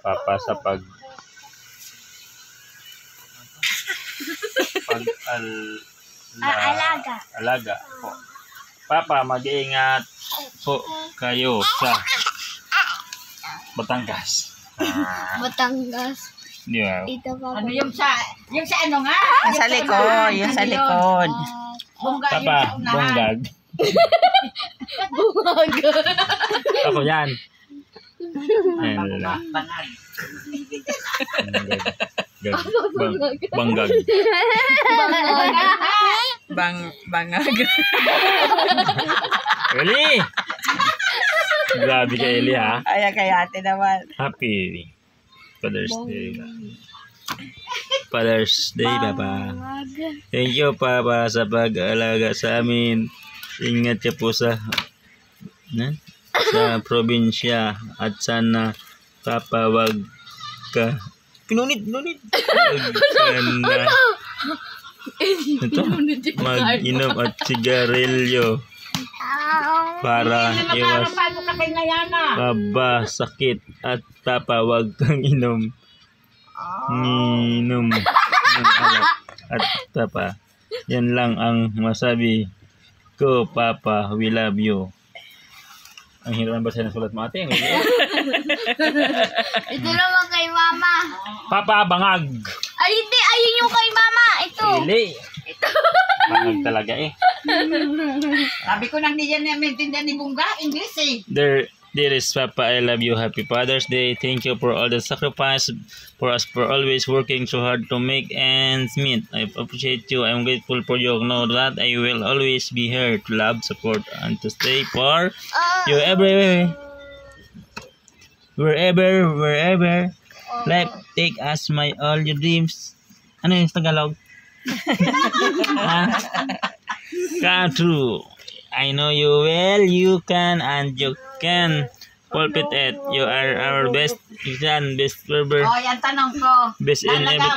Papa sa alaga po. Papa, mag-iingat po kayo sa Batangas. Batangas. Di ba? Ito pa. Ano yung sa ano nga? Yung sa likod, yung sa likod. Bungga yung Papa, sa unahan. bunggag. Bungag. Ako yan. Ayan lang. Banag. Banggag. Bangag. Eli! Grabe ka, Eli, ha? Ayan kay ate naman. Happy Father's Day. Father's Day, Papa. Thank you, Papa, sa pag-alaga sa amin. Ingat ka po sa probinsya. At sana, Papa, wag ka pinunit. Mag-inom at sigarilyo para iwas sakit at Papa, wag kang inom ng alak at Papa. Yan lang ang masabi ko, Papa. We love you. Ang hirap ba siya ng sulat mo, ate? Ito naman kay Mama. Papa, bangag. Ay, hindi. Ayun yung kay Mama. Ito. Eli. Bangag talaga eh. Sabi ko nang niyan na maintindihan ni Bungga, English eh. Dearest Papa, I love you. Happy Father's Day. Thank you for all the sacrifice for us, for always working so hard to make ends meet. I appreciate you. I'm grateful for you. Know that I will always be here to love, support, and to stay for you everywhere. Wherever life take us, my all your dreams. Ano yung Tagalog? Come true. I know you well, you can, and you can fulfill it. You are our best, best ever. Oh, yan tanong ko. Best in everything.